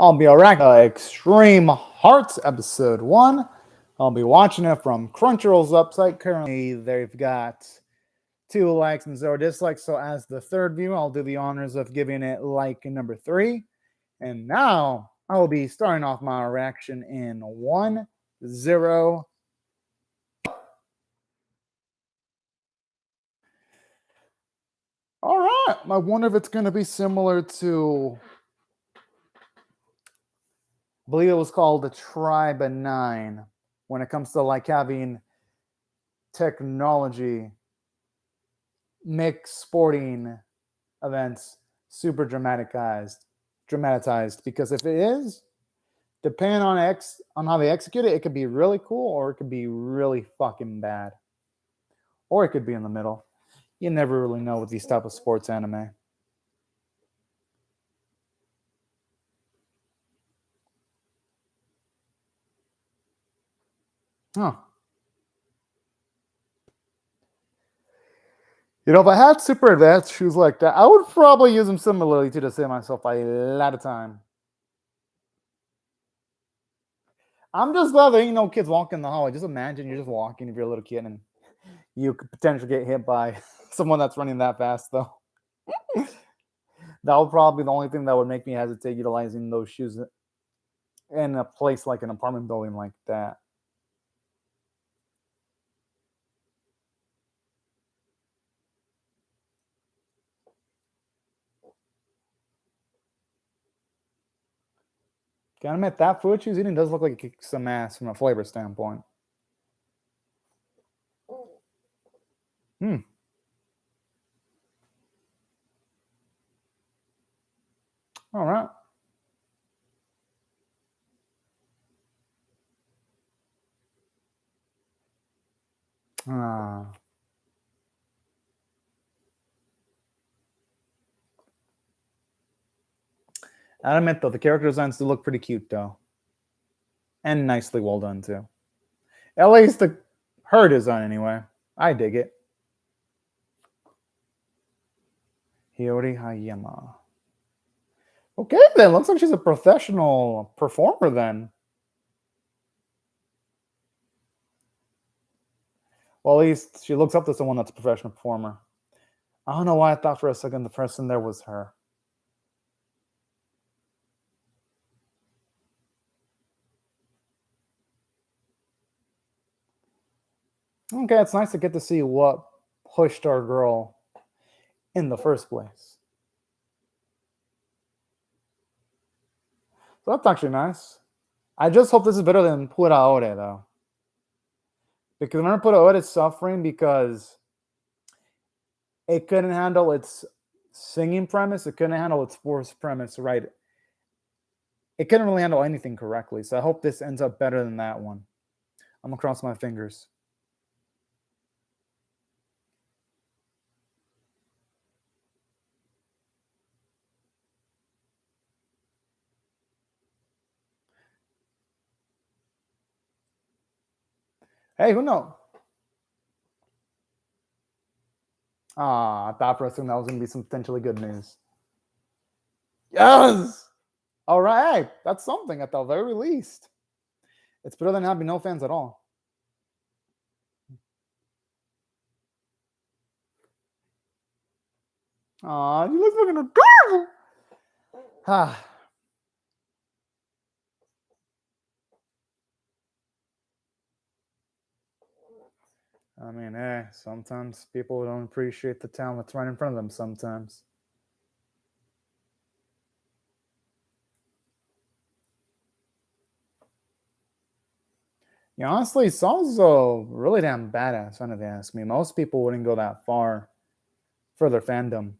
I'll be reacting to Extreme Hearts Episode 1. I'll be watching it from Crunchyroll's website. Currently, they've got 2 likes and 0 dislikes. So as the third viewer, I'll do the honors of giving it like number 3. And now, I will be starting off my reaction in 1, 0. All right. I wonder if it's going to be similar to, I believe it was called the Tribe of 9, when it comes to like having technology, mixed sporting events, super dramatized. Because if it is, depending on how they execute it, it could be really cool or it could be really fucking bad. Or it could be in the middle. You never really know with these type of sports anime. Huh. You know, if I had super advanced shoes like that, I would probably use them similarly to save myself a lot of time. I'm just glad there ain't no kids walking in the hallway. Just imagine you're just walking if you're a little kid and you could potentially get hit by someone that's running that fast, though. That would probably be the only thing that would make me hesitate utilizing those shoes in a place like an apartment building like that. Gotta admit, that food she's eating does look like it kicks some ass from a flavor standpoint. All right. I admit, though, the character designs do look pretty cute, though. And nicely well done, too. At least her design, anyway. I dig it. Hiyori Hayama. Okay, then. Looks like she's a professional performer, then. Well, at least she looks up to someone that's a professional performer. I don't know why I thought for a second the person there was her. Okay, it's nice to get to see what pushed our girl in the first place. So that's actually nice. I just hope this is better than Pura Ore, though. Because remember Pura Ore is suffering because it couldn't handle its singing premise. It couldn't handle its force premise, right? It couldn't really handle anything correctly. So I hope this ends up better than that one. I'm going to cross my fingers. Hey, who knows? I thought for a second that was going to be some potentially good news. Yes! All right. That's something at the very least. It's better than having no fans at all. Aw, you look fucking adorable! I mean, sometimes people don't appreciate the talent that's right in front of them sometimes. Yeah, honestly, Saul's a really damn badass, if you ask me. Most people wouldn't go that far for their fandom.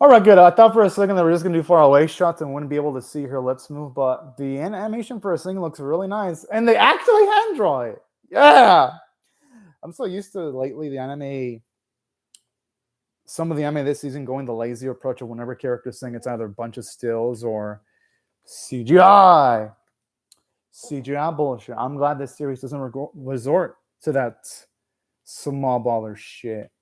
All right, good. I thought for a second that we were just going to do far away shots and wouldn't be able to see her lips move, but the animation for a second looks really nice. And they actually hand draw it. Yeah! I'm so used to lately the anime, some of the anime this season going the lazy approach of whenever characters sing, it's either a bunch of stills or CGI. CGI bullshit. I'm glad this series doesn't resort to that small baller shit.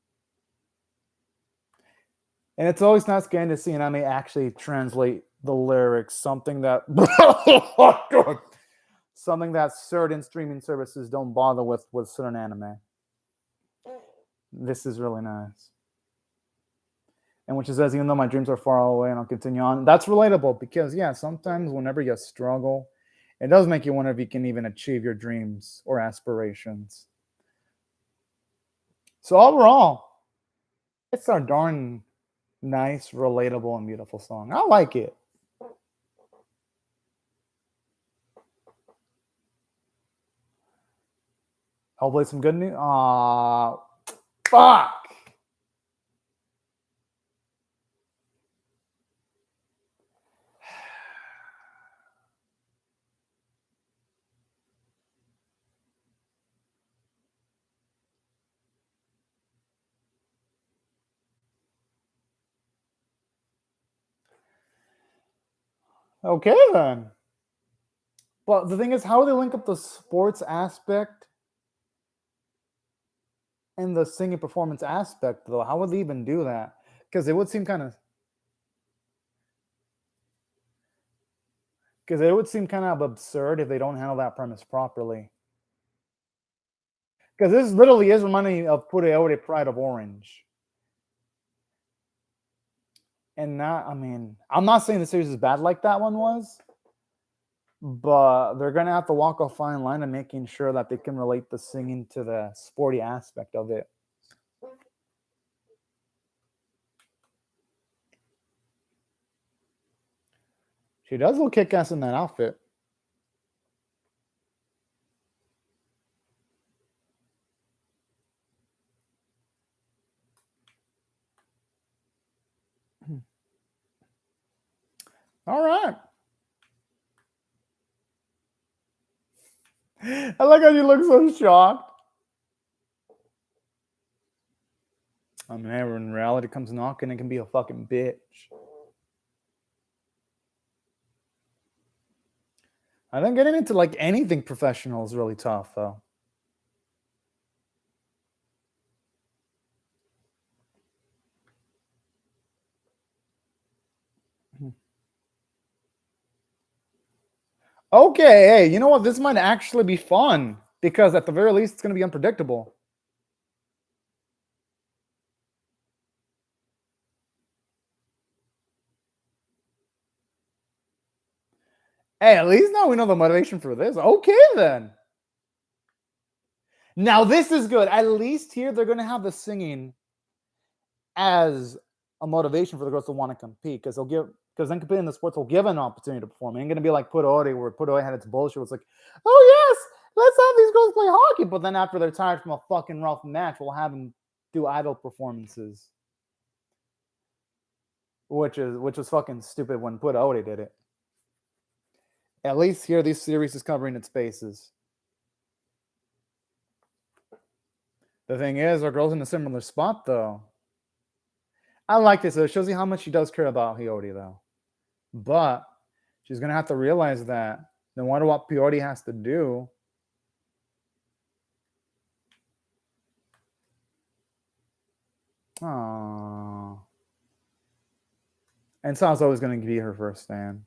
And it's always nice getting to see an anime actually translate the lyrics, something that something that certain streaming services don't bother with certain anime. This is really nice. And which says, even though my dreams are far away and I'll continue on. That's relatable because, yeah, sometimes whenever you struggle, it does make you wonder if you can even achieve your dreams or aspirations. So overall, it's a darn nice, relatable, and beautiful song. I like it. Hopefully some good news. Fuck. Okay then. But the thing is, how do they link up the sports aspect and the singing performance aspect, though? How would they even do that? Because it would seem kind of. Because it would seem kind of absurd if they don't handle that premise properly. Because this literally is reminding me of Pureore Pride of Orange. And not, I mean, I'm not saying the series is bad like that one was, but they're going to have to walk a fine line of making sure that they can relate the singing to the sporty aspect of it. She does look kick-ass in that outfit. All right. I like how you look so shocked. I mean, when reality comes knocking, it can be a fucking bitch. I think getting into like anything professional is really tough, though. Okay, hey, you know what? This might actually be fun because at the very least, it's going to be unpredictable. Hey, at least now we know the motivation for this. Okay, then. Now this is good. At least here they're going to have the singing as a motivation for the girls to want to compete because then competing in the sports will give an opportunity to perform. It ain't going to be like Puerto where Puerto had its bullshit. It's like, oh yes, let's have these girls play hockey. But then after they're tired from a fucking rough match, we'll have them do idol performances. Which was fucking stupid when Puerto did it. At least here, this series is covering its bases. The thing is, our girl's in a similar spot, though. I like this. It shows you how much she does care about Hiyori, though. But she's going to have to realize that no matter what Hiyori has to do, aww. And Sa's always going to be her first stand.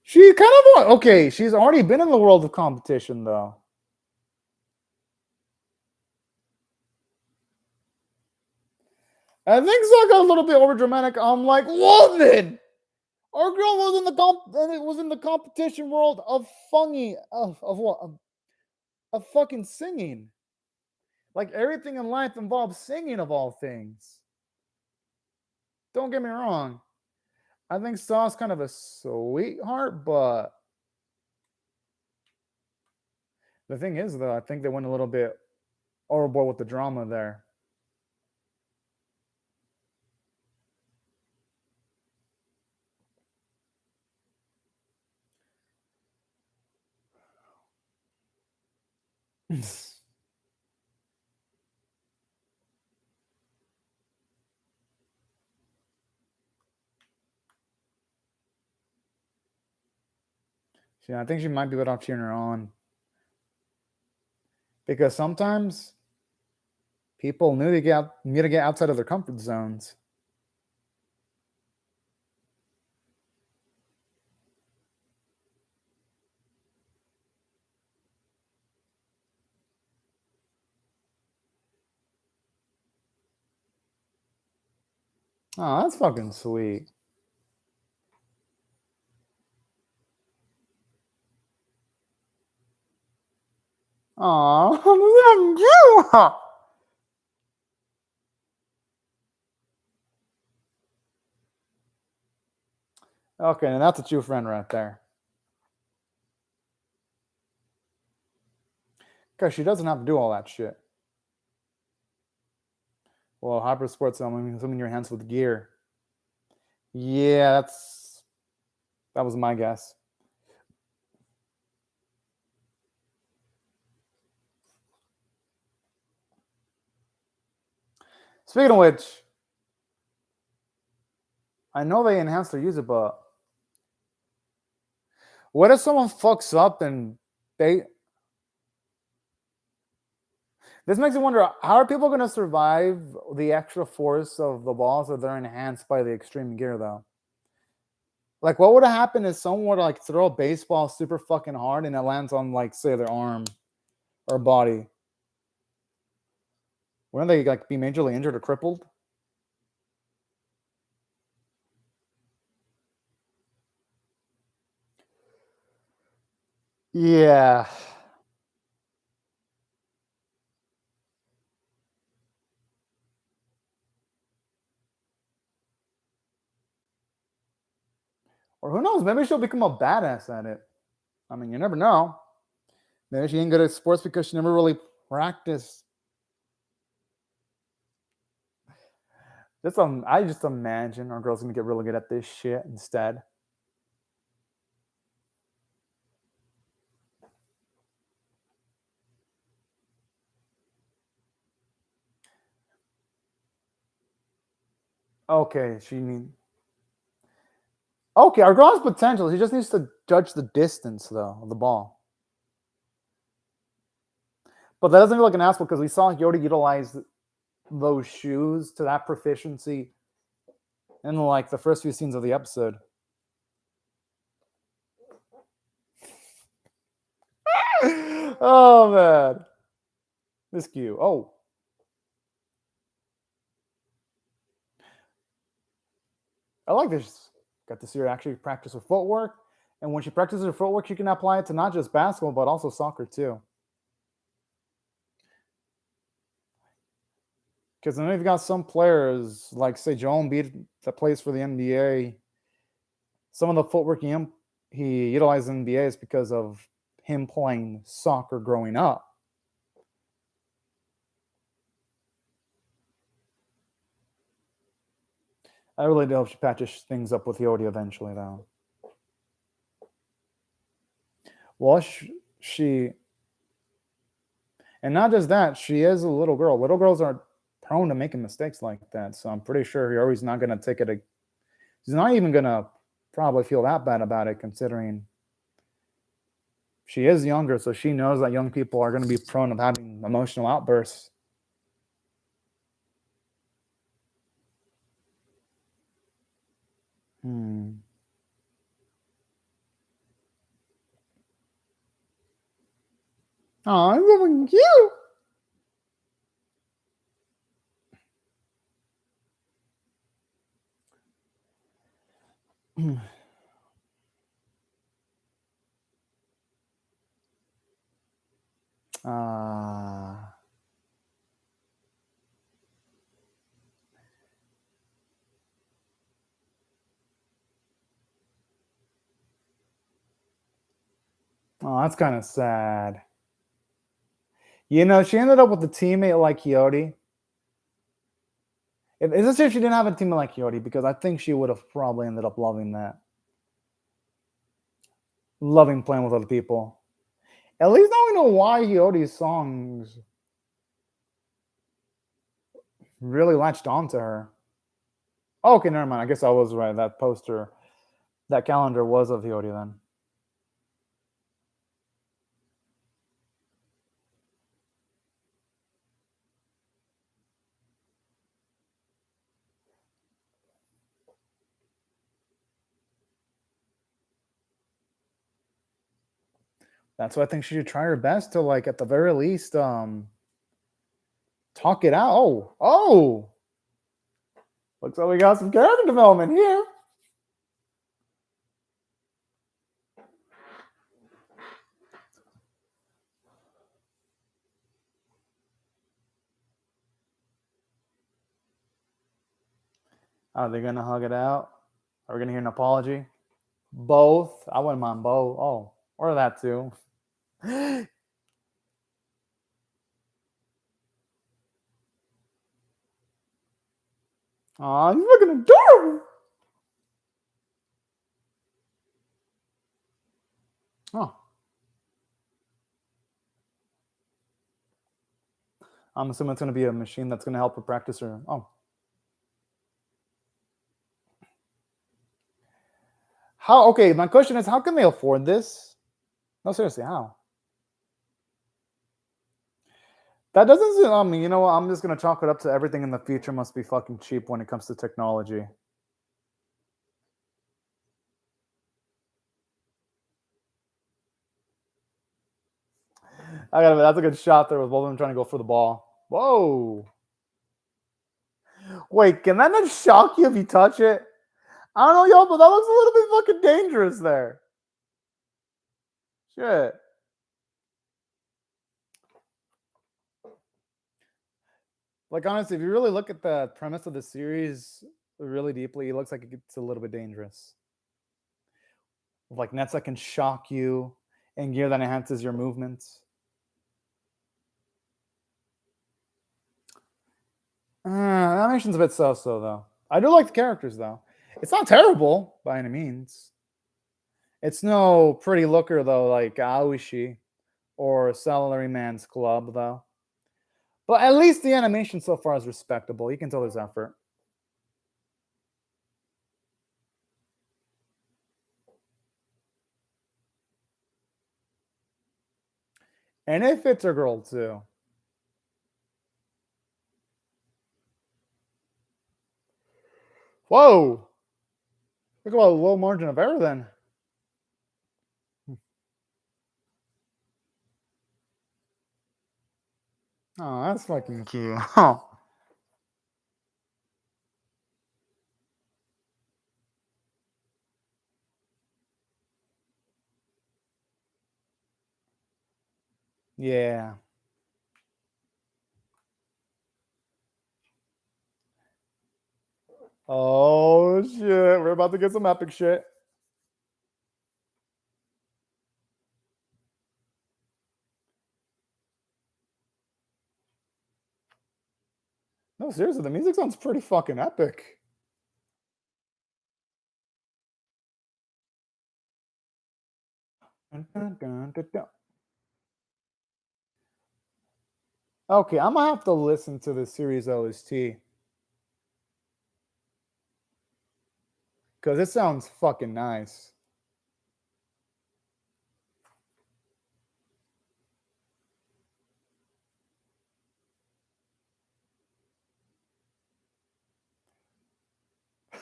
She kind of, okay, she's already been in the world of competition, though. I think Sa got a little bit over dramatic. I'm like, woman! Our girl was in the competition world of funny of what? Of fucking singing. Like everything in life involves singing of all things. Don't get me wrong. I think Sa's kind of a sweetheart, but the thing is, though, I think they went a little bit overboard with the drama there. I think she might be better off cheering her on. Because sometimes people need to get outside of their comfort zones. Oh, that's fucking sweet. Aw, okay, and that's a true friend right there. Because she doesn't have to do all that shit. Well, hyper sports, I'm assuming your hands with gear. Yeah, that was my guess. Speaking of which, I know they enhanced their user, but what if someone fucks up and they? This makes me wonder: how are people going to survive the extra force of the balls that they're enhanced by the extreme gear, though? Like, what would have happened if someone were to like throw a baseball super fucking hard and it lands on, like, say, their arm or body? Wouldn't they like be majorly injured or crippled? Yeah. Or who knows? Maybe she'll become a badass at it. I mean, you never know. Maybe she ain't good at sports because she never really practiced. I just imagine our girl's gonna get really good at this shit instead. Okay, Okay, our girl has potential. She just needs to judge the distance, though, of the ball. But that doesn't feel like an asshole because we saw Yoda utilize those shoes to that proficiency in like the first few scenes of the episode. Oh man, this cute. Oh, I like this. Got to see her actually practice her footwork, and when she practices her footwork, she can apply it to not just basketball but also soccer too. Because I know you've got some players like say Joel Embiid that plays for the NBA. Some of the footwork he utilized in the NBA is because of him playing soccer growing up. I really do hope she patches things up with Yodi eventually, though. Well, she, and not just that, she is a little girl. Little girls are prone to making mistakes like that, so I'm pretty sure Yori's not going to take it. She's not even going to probably feel that bad about it, considering she is younger, so she knows that young people are going to be prone of having emotional outbursts. Hmm. Oh, I'm loving you. Ah. Oh, that's kind of sad. You know, she ended up with a teammate like Coyote. It's if she didn't have a teammate like Coyote, because I think she would have probably ended up loving that. Loving playing with other people. At least now we know why Coyote's songs really latched onto her. Oh, okay, never mind. I guess I was right. That poster, that calendar was of Coyote then. That's why I think she should try her best to, like, at the very least, talk it out. Oh, looks like we got some character development here. Are they gonna hug it out? Are we gonna hear an apology? Both. I wouldn't mind both. Oh, or that too. Aw, he's looking adorable. Oh, I'm assuming it's gonna be a machine that's gonna help her practice her. Oh, how? Okay, my question is, how can they afford this? No, seriously, how? That doesn't seem. I mean, you know what? I'm just gonna chalk it up to everything in the future must be fucking cheap when it comes to technology. I gotta. That's a good shot there with both of them trying to go for the ball. Whoa. Wait, can that not shock you if you touch it? I don't know, yo, but that looks a little bit fucking dangerous there. Shit. Like honestly, if you really look at the premise of the series really deeply, it looks like it gets a little bit dangerous. Like nets that can shock you and gear that enhances your movements. Animation's a bit so-so though. I do like the characters though. It's not terrible by any means. It's no pretty looker though, like Aoishi or Salaryman's Club though. But at least the animation so far is respectable. You can tell there's effort. And it fits a girl too. Whoa! Look about a low margin of error then. Oh, that's fucking cute. Yeah. Oh shit. We're about to get some epic shit. No, seriously, the music sounds pretty fucking epic. Dun, dun, dun, dun, dun. Okay, I'm gonna have to listen to the series OST because it sounds fucking nice.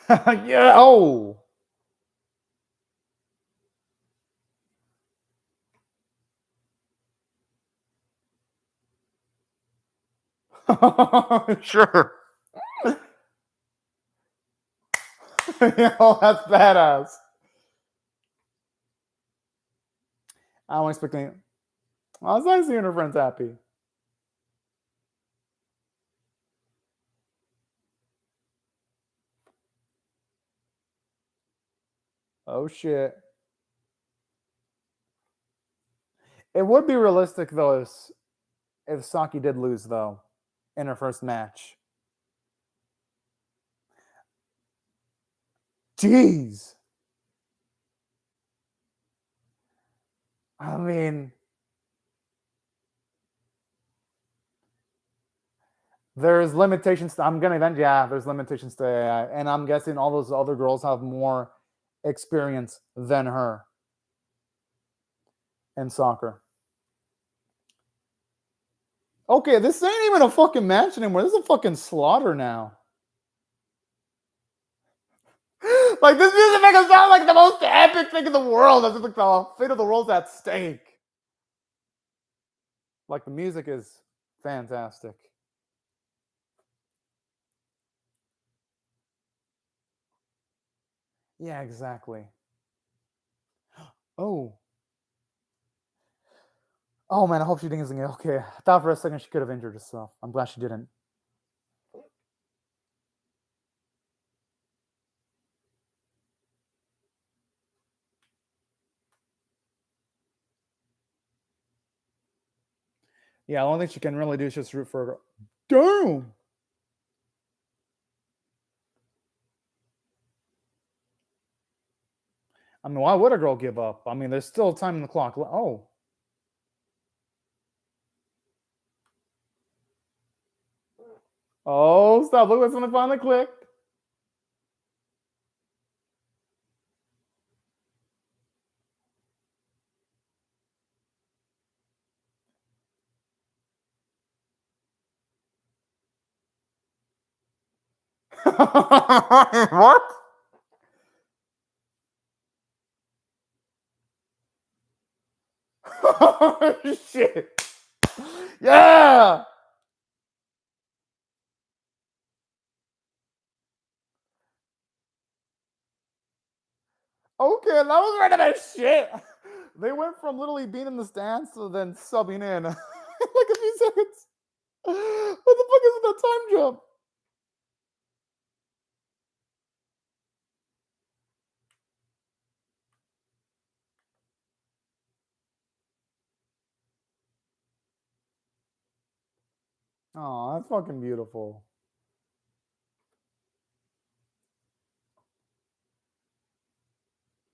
Yeah. Oh. Sure. Yo, that's badass. I don't expect any. Oh, it's nice seeing her friends happy. Oh shit. It would be realistic though if Saki did lose though in her first match. Jeez. I mean, there's limitations. I'm gonna event. Yeah, there's limitations to AI, and I'm guessing all those other girls have more experience than her in soccer. Okay, this ain't even a fucking match anymore. This is a fucking slaughter now. Like this music makes it sound like the most epic thing in the world. As if like the fate of the world's at stake. Like the music is fantastic. Yeah, exactly. Oh. Oh man, I hope she didn't get okay. I thought for a second she could have injured herself. I'm glad she didn't. Yeah, the only thing she can really do is just root for her. Damn. I mean, why would a girl give up? I mean, there's still time in the clock. Oh. Oh, stop. Look, that's when it finally clicked. What? Oh, shit. Yeah. Okay, that was right about shit. They went from literally being in the stands to then subbing in like a few seconds. What the fuck is that time jump? Oh, that's fucking beautiful.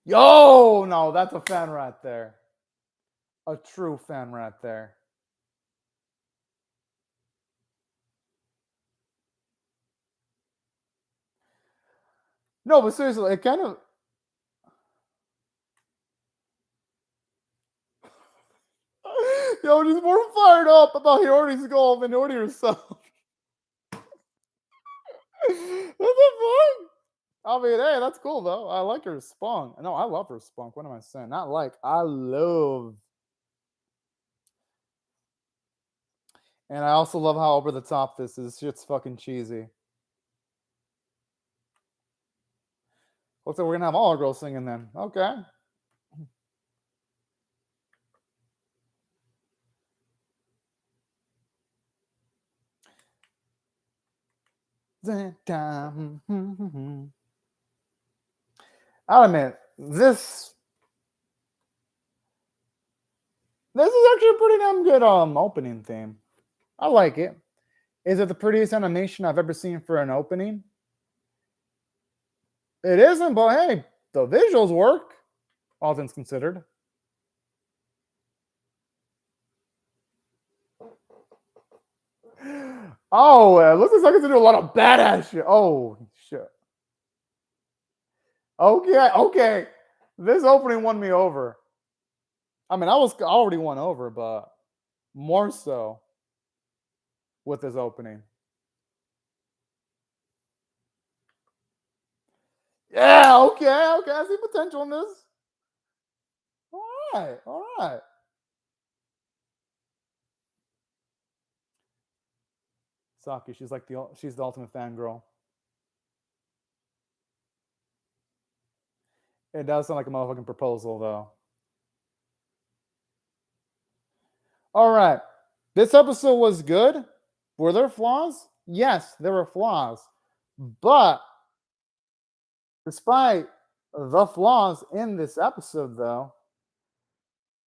Yo, no, that's a fan right there. A true fan right there. No, but seriously, it kind of. Yo, she's more fired up about Hiori's goal than Hiori herself. What the fuck? I mean, hey, that's cool though. I like her spunk. No, I love her spunk. What am I saying? Not like, I love. And I also love how over the top this is. Shit's fucking cheesy. Looks like we're gonna have all our girls singing then. Okay. I'll admit, this is actually a pretty damn good opening theme. I like it. Is it the prettiest animation I've ever seen for an opening? It isn't, but hey, the visuals work, all things considered. Oh, it looks like I can do a lot of badass shit. Oh shit. Okay, okay. This opening won me over. I mean, I was already won over, but more so with this opening. Yeah, okay, okay. I see potential in this. All right, all right. Saki, she's the ultimate fangirl. It does sound like a motherfucking proposal, though. All right. This episode was good. Were there flaws? Yes, there were flaws. But despite the flaws in this episode, though,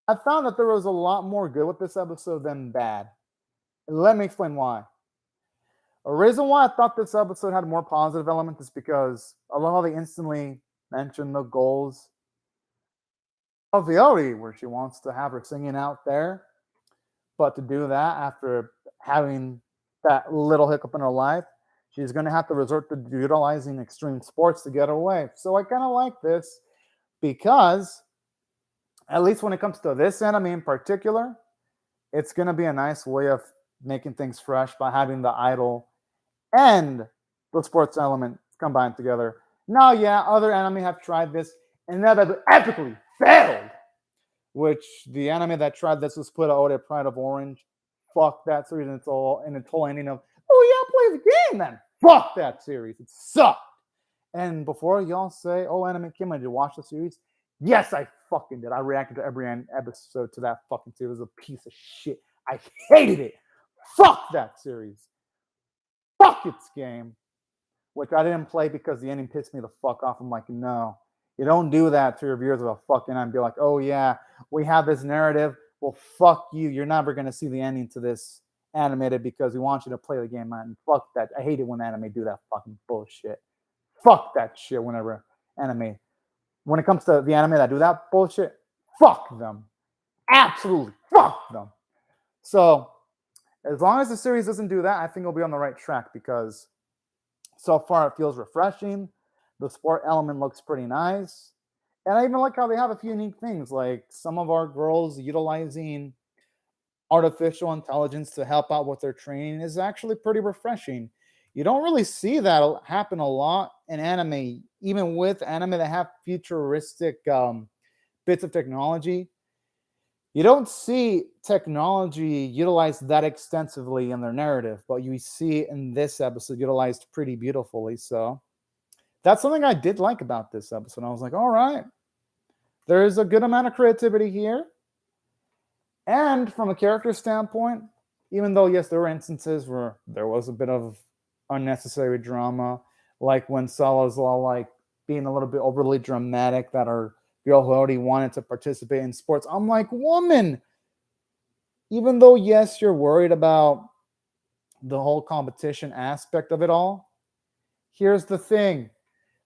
I found that there was a lot more good with this episode than bad. Let me explain why. A reason why I thought this episode had more positive elements is because I love how they instantly mention the goals of Violi, where she wants to have her singing out there. But to do that after having that little hiccup in her life, she's going to have to resort to utilizing extreme sports to get away. So I kind of like this because, at least when it comes to this anime in particular, it's going to be a nice way of making things fresh by having the idol and the sports element combined together. Now, yeah, other anime have tried this and that have epically failed. Which the anime that tried this was Put Out Pride of Orange. fuck that series and its whole ending of, oh yeah, play the game then. Fuck that series. It sucked. And before y'all say, oh, Anime Kim, did you watch the series? Yes, I fucking did. I reacted to every episode to that fucking series. It was a piece of shit. I hated it. Fuck that series. Fuck its game. Which I didn't play because the ending pissed me the fuck off. I'm like, no, you don't do that to your viewers of a fucking and be like, oh yeah, we have this narrative. Well, fuck you. You're never gonna see the ending to this animated because we want you to play the game, man. Fuck that. I hate it when anime do that fucking bullshit. Fuck that shit whenever anime. When it comes to the anime that do that bullshit, fuck them. Absolutely fuck them. So as long as the series doesn't do that, I think it'll be on the right track because so far it feels refreshing. The sport element looks pretty nice. And I even like how they have a few unique things, like some of our girls utilizing artificial intelligence to help out with their training is actually pretty refreshing. You don't really see that happen a lot in anime, even with anime that have futuristic bits of technology. You don't see technology utilized that extensively in their narrative, but you see it in this episode utilized pretty beautifully. So that's something I did like about this episode. I was like, all right, there's a good amount of creativity here. And from a character standpoint, even though, yes, there were instances where there was a bit of unnecessary drama, like when Sala's all like being a little bit overly dramatic that our girl who already wanted to participate in sports. I'm like, woman, even though, yes, you're worried about the whole competition aspect of it all, here's the thing.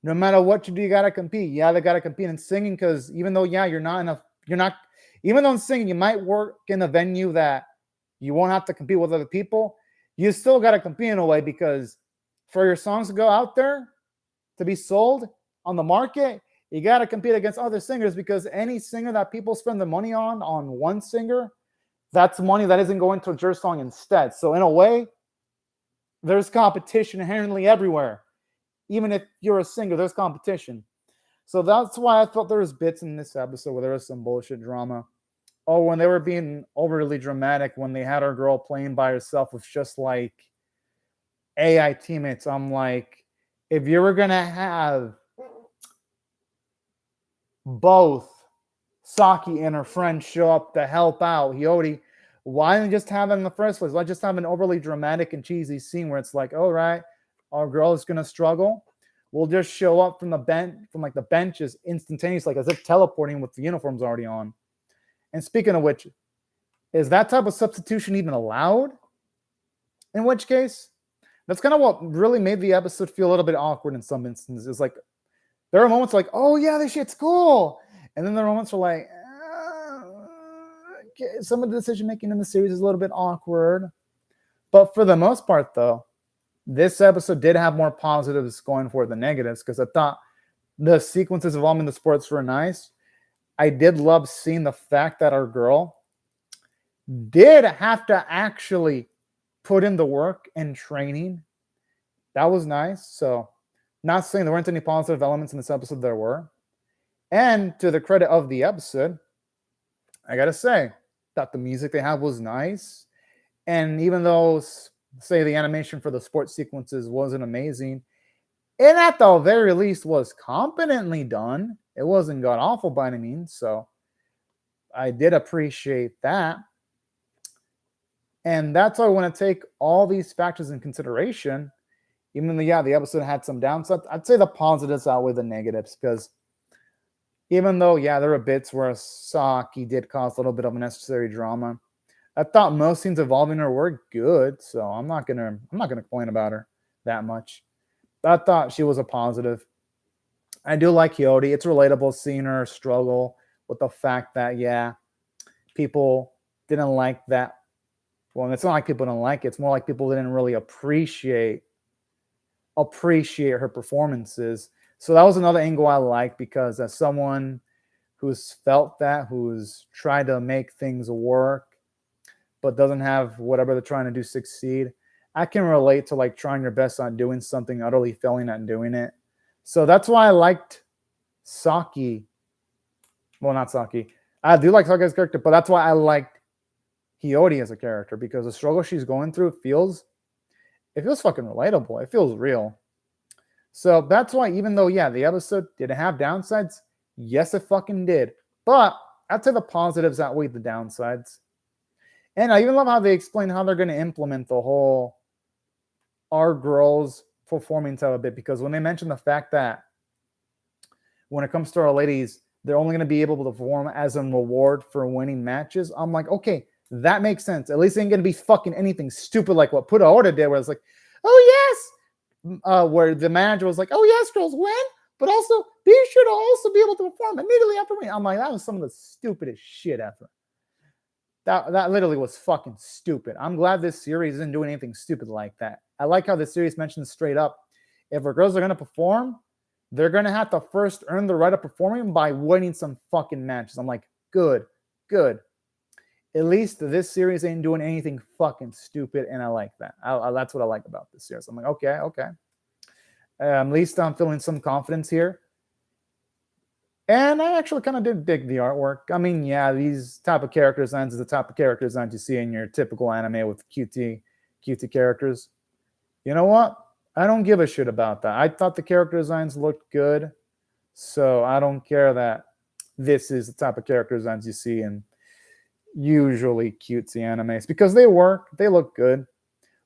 No matter what you do, you got to compete. Yeah, they got to compete in singing because even though, yeah, even though in singing, you might work in a venue that you won't have to compete with other people, you still got to compete in a way because for your songs to go out there to be sold on the market, you got to compete against other singers because any singer that people spend the money on one singer, that's money that isn't going to your song instead. So in a way, there's competition inherently everywhere. Even if you're a singer, there's competition. So that's why I felt there was bits in this episode where there was some bullshit drama. Oh, when they were being overly dramatic, when they had our girl playing by herself with just like AI teammates, I'm like, if you were going to have both Saki and her friend show up to help out, why didn't just have it in the first place? Why just have an overly dramatic and cheesy scene where it's like, all right, our girl is going to struggle. We'll just show up from the benches instantaneously, like as if teleporting with the uniforms already on. And speaking of which, is that type of substitution even allowed? In which case, that's kind of what really made the episode feel a little bit awkward in some instances. It's like, there are moments like, oh yeah, this shit's cool. And then there are moments where like, okay, some of the decision making in the series is a little bit awkward. But for the most part, though, this episode did have more positives going for it than negatives because I thought the sequences involving the sports were nice. I did love seeing the fact that our girl did have to actually put in the work and training. That was nice. So not saying there weren't any positive elements in this episode, there were. And to the credit of the episode, I got to say that the music they have was nice. And even though, say, the animation for the sports sequences wasn't amazing, it at the very least was competently done. It wasn't god awful by any means. So I did appreciate that. And that's why I want to take all these factors in consideration. Even though, yeah, the episode had some downsides, I'd say the positives outweigh the negatives because even though, yeah, there were bits where Saki did cause a little bit of unnecessary drama, I thought most scenes involving her were good, so I'm not gonna complain about her that much. I thought she was a positive. I do like Hiyori. It's relatable seeing her struggle with the fact that, yeah, people didn't like that. Well, it's not like people didn't like it. It's more like people didn't really appreciate her performances. So that was another angle I like because as someone who's felt that, who's tried to make things work, but doesn't have whatever they're trying to do succeed, I can relate to like trying your best on doing something, utterly failing at doing it. So that's why I liked Saki. Well, not Saki. I do like Saki's character, but that's why I liked Hiyori as a character, because the struggle she's going through feels fucking relatable. It feels real. So that's why, even though, yeah, the episode didn't have downsides, yes, it fucking did. But I'd say the positives outweighed the downsides. And I even love how they explain how they're going to implement the whole our girls performing type of bit, because when they mention the fact that when it comes to our ladies, they're only going to be able to perform as a reward for winning matches, I'm like, okay, that makes sense. At least it ain't going to be fucking anything stupid like what Puta Ora did, where it's like, oh, yes, where the manager was like, oh, yes, girls win, but also be sure to also be able to perform immediately after winning. I'm like, that was some of the stupidest shit ever. That literally was fucking stupid. I'm glad this series isn't doing anything stupid like that. I like how this series mentions straight up, if our girls are going to perform, they're going to have to first earn the right of performing by winning some fucking matches. I'm like, good. At least this series ain't doing anything fucking stupid, and I like that. That's what I like about this series. I'm like, okay. At least I'm feeling some confidence here. And I actually kind of did dig the artwork. I mean, yeah, these type of character designs is the type of character designs you see in your typical anime with cutesy characters. You know what? I don't give a shit about that. I thought the character designs looked good, so I don't care that this is the type of character designs you see in usually cutesy animes, because they work, they look good.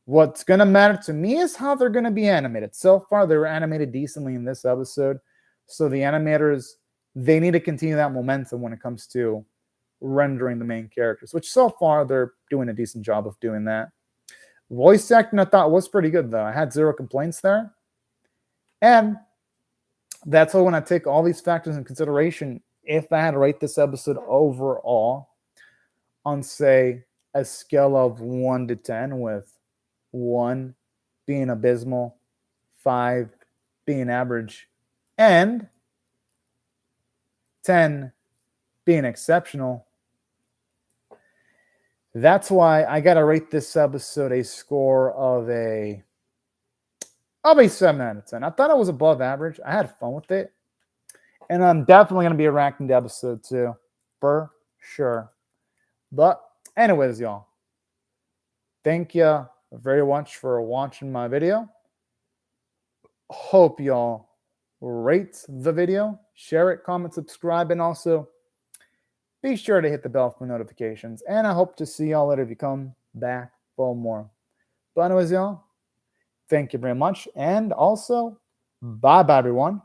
What's going to matter to me is how they're going to be animated. So far, they were animated decently in this episode, so the animators, they need to continue that momentum when it comes to rendering the main characters, which so far they're doing a decent job of doing that. Voice acting I thought was pretty good, though. I had zero complaints there. And that's why when I take all these factors in consideration, if I had to rate this episode overall on, say, a scale of 1 to 10, with 1 being abysmal, 5 being average, and 10 being exceptional, that's why I gotta rate this episode a score of a 7 out of 10. I thought it was above average. I had fun with it, and I'm definitely gonna be ranking the episode too, for sure. But anyways, y'all, thank you very much for watching my video. Hope y'all rate the video, share it, comment, subscribe, and also be sure to hit the bell for notifications. And I hope to see y'all later if you come back for more. But anyways, y'all, thank you very much. And also, bye-bye, everyone.